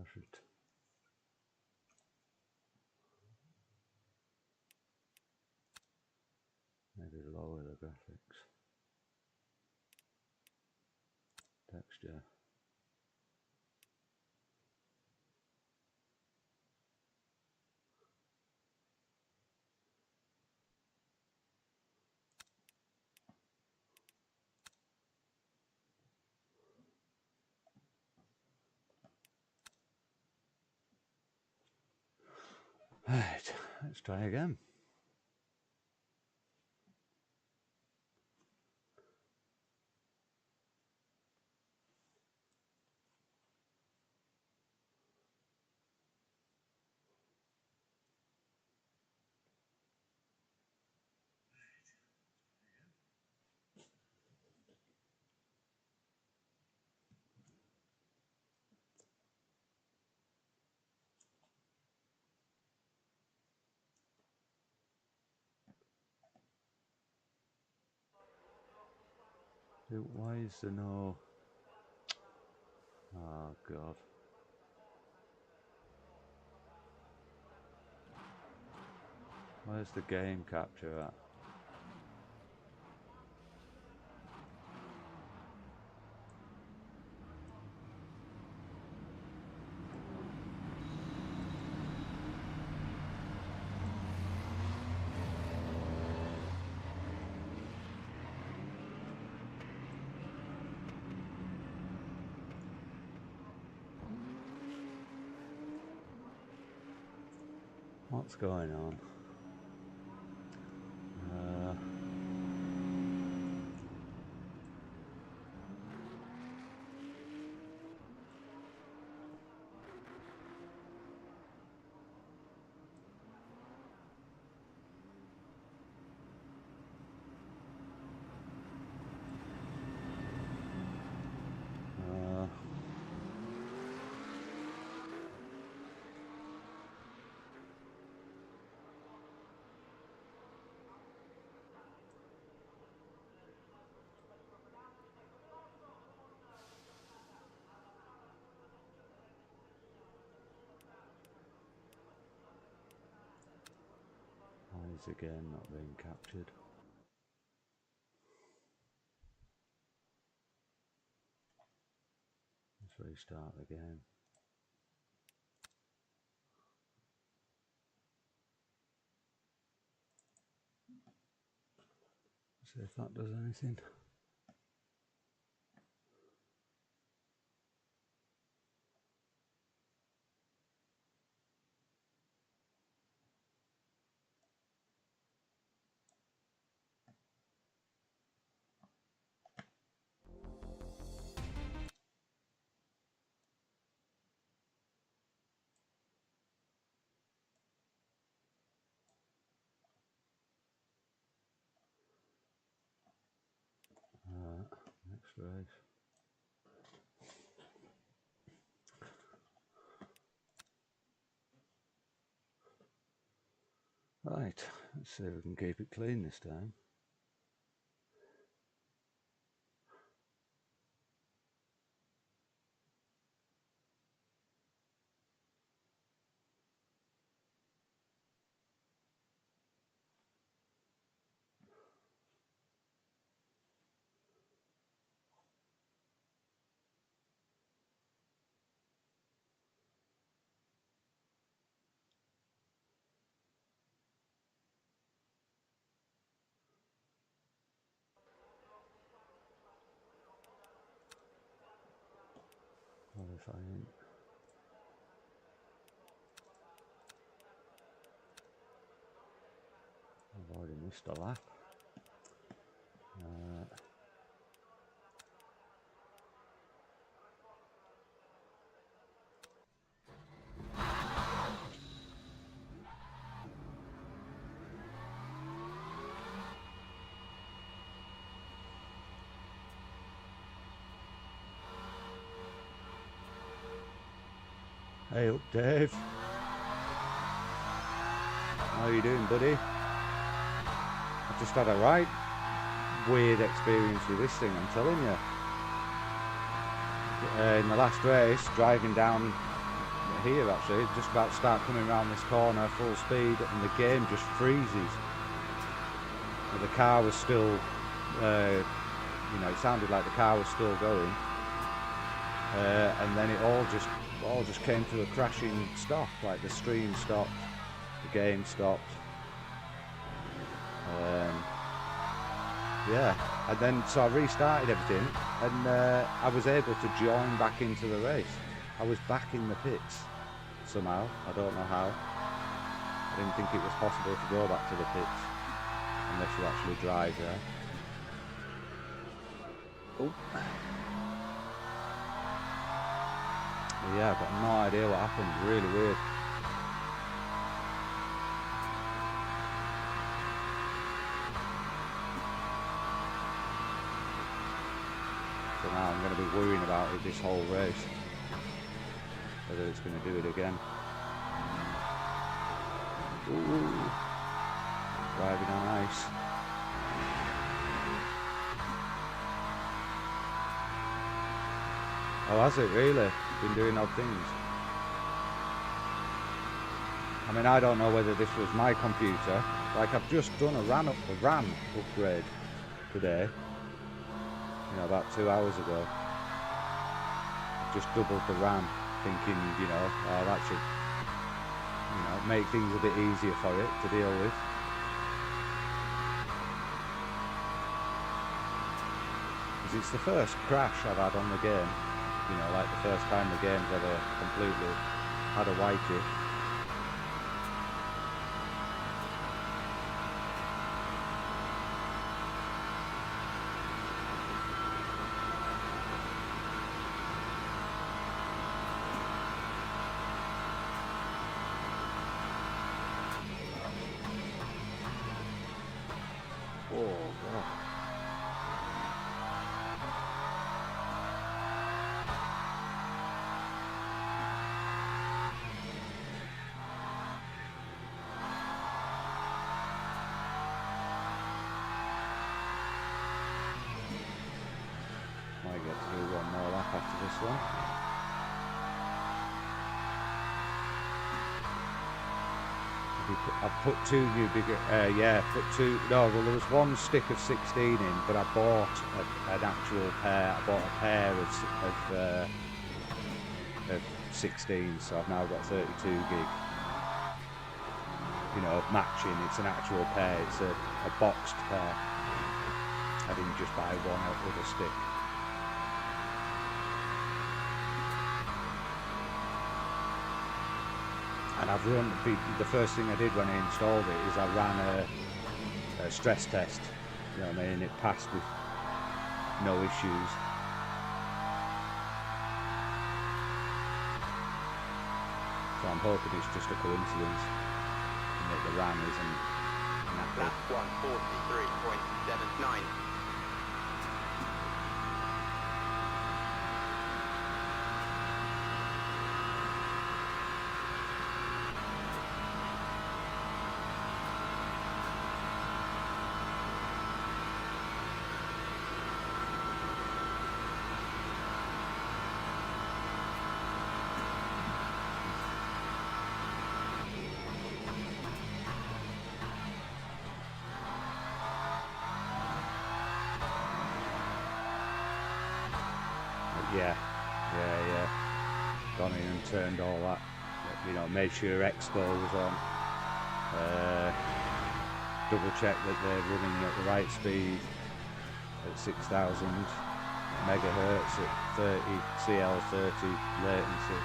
I should maybe lower the graphics. Texture. Right, let's try again. Why is there no... Oh god. Where's the game capture at? What's going on? Why is the game not being captured? Let's restart the game. See if that does anything. Next race. Right, let's see if we can keep it clean this time. Qualifying. I've already missed a lap. Hey up, Dave. How are you doing, buddy? I've just had a right weird experience with this thing, I'm telling you. In the last race, driving down here actually, just about to start coming around this corner full speed, and the game just freezes. And the car was still, you know, it sounded like the car was still going, and then it all just came to a crashing stop. Like the stream stopped, the game stopped. Yeah, and then so I restarted everything, and I was able to join back into the race. I was back in the pits somehow. I don't know how. I didn't think it was possible to go back to the pits unless you actually drive there. Oh. Yeah, I've got no idea what happened. Really weird. So now I'm going to be worrying about it this whole race, whether it's going to do it again. Ooh, driving on ice. Oh, has it really? Been doing odd things. I mean, I don't know whether this was my computer. Like, I've just done a RAM upgrade today. You know, about 2 hours ago. I've just doubled the RAM, thinking, you know, oh, that should, you know, make things a bit easier for it to deal with. Because it's the first crash I've had on the game. You know, like the first time the game's ever completely had a whitey. Oh, God. Might get to do one more lap after this one. I've put two new bigger, no, well there was one stick of 16 in, but I bought an actual pair. I bought a pair of 16, so I've now got 32 gig. You know, matching, it's an actual pair, it's a boxed pair. I didn't just buy one other stick. And I've run, the first thing I did when I installed it is I ran a stress test, you know what I mean, it passed with no issues. So I'm hoping it's just a coincidence and that the RAM isn't knackered. Lap 143.79. Yeah. Gone in and turned all that, you know, made sure Expo was on, double check that they're running at the right speed at 6,000 megahertz at 30 CL30 latency.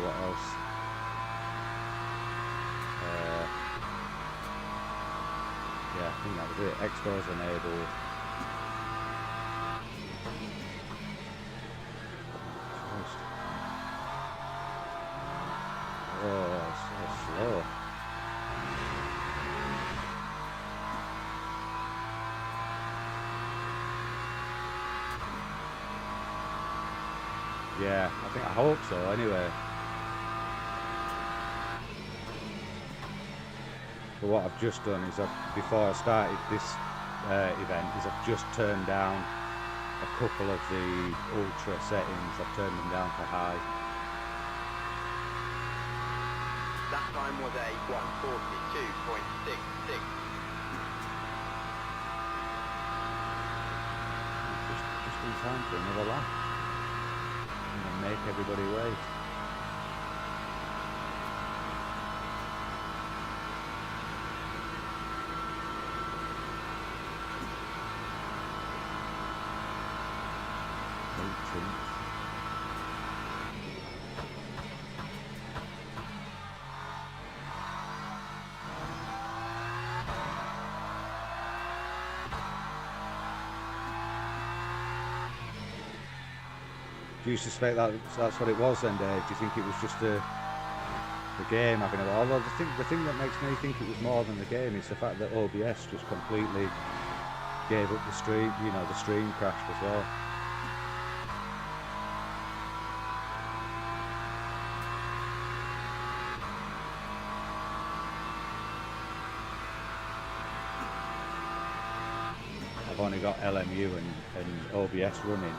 What else? Yeah, I think that was it. Expo's enabled. Oh, so slow. Yeah, I hope so anyway. But what I've just done is, before I started this event, is I've just turned down a couple of the ultra settings. I've turned them down to high. That time was a 1:42.66. Just in time for another lap. And make everybody wait. Do you suspect that that's what it was then, Dave? Do you think it was just the game having a... Although the thing that makes me think it was more than the game is the fact that OBS just completely gave up the stream, you know, the stream crashed as well. I've only got LMU and OBS running.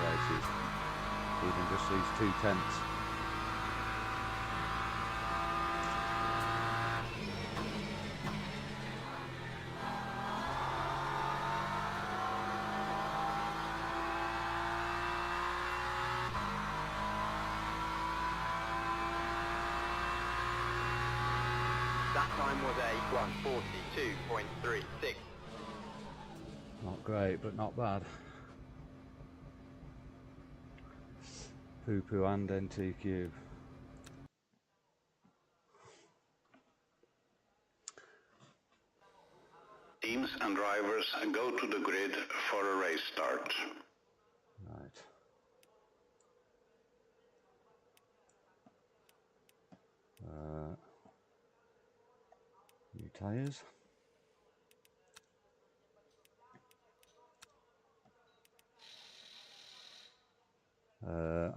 Places, even just these 2 tenths. That time was a 1:42.36. Not great, but not bad. Poo-poo and NTQ. Teams and drivers go to the grid for a race start. Right. New tyres.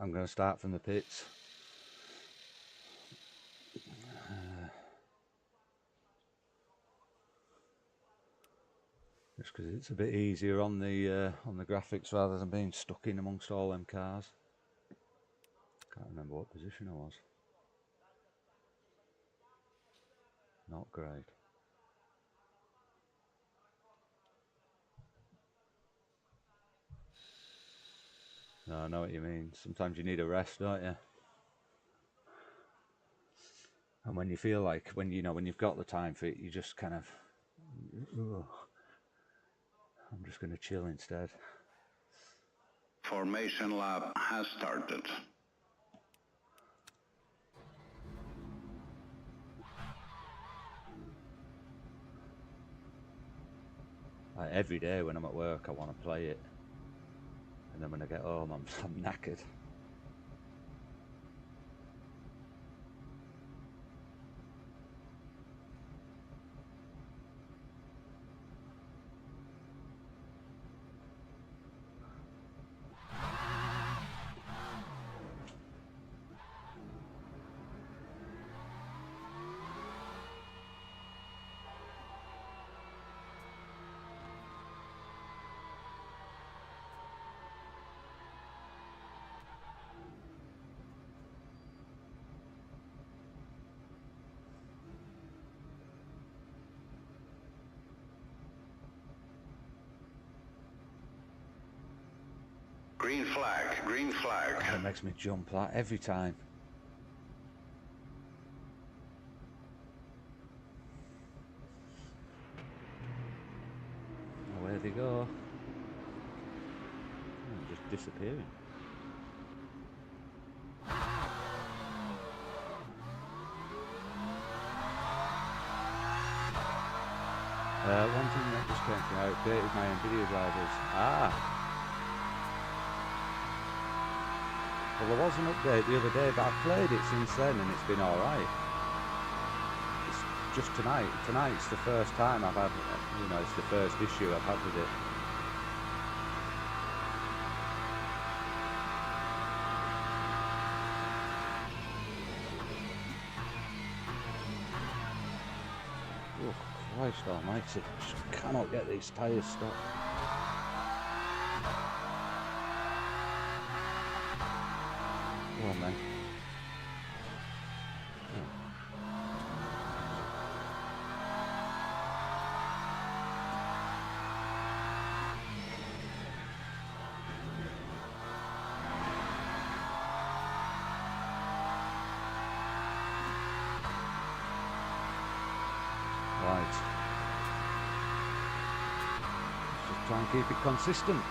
I'm going to start from the pits. Just because it's a bit easier on the graphics rather than being stuck in amongst all them cars. Can't remember what position I was. Not great. No, I know what you mean. Sometimes you need a rest, don't you? And when you feel like, when you've got the time for it, you just kind of, ugh, I'm just going to chill instead. Formation lap has started. Like every day when I'm at work, I want to play it, and then when I get home, I'm knackered. Green flag, green flag. That makes me jump that every time. Away they go. Oh, just disappearing. One thing that just came to me, I updated my NVIDIA drivers. Well, there was an update the other day, but I've played it since then and it's been alright. It's just tonight. Tonight's the first time I've had, it's the first issue I've had with it. Oof. Christ almighty, just cannot get these tyres stopped. Go on then. Right. Let's just try and keep it consistent.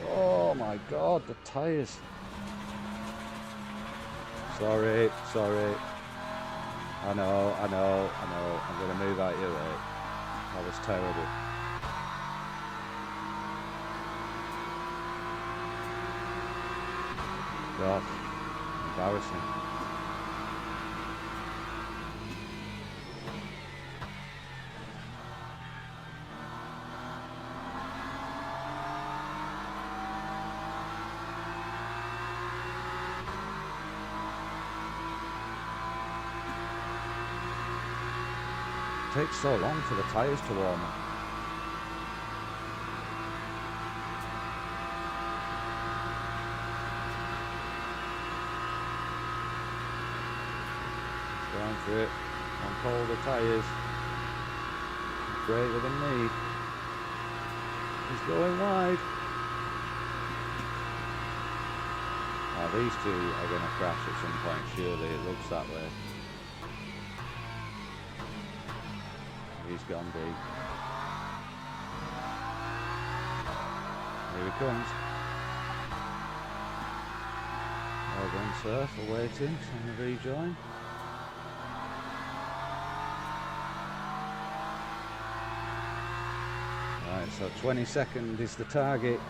Oh my God, the tyres. Sorry. I know. I'm going to move out your way. That was terrible. God, embarrassing. It takes so long for the tyres to warm up. Going for it on colder tyres. Greater than me. He's going wide. Now these two are going to crash at some point, surely. It looks that way. He's gone deep. Here he comes. Well done, sir, for waiting on the rejoin. Right, so 22nd is the target.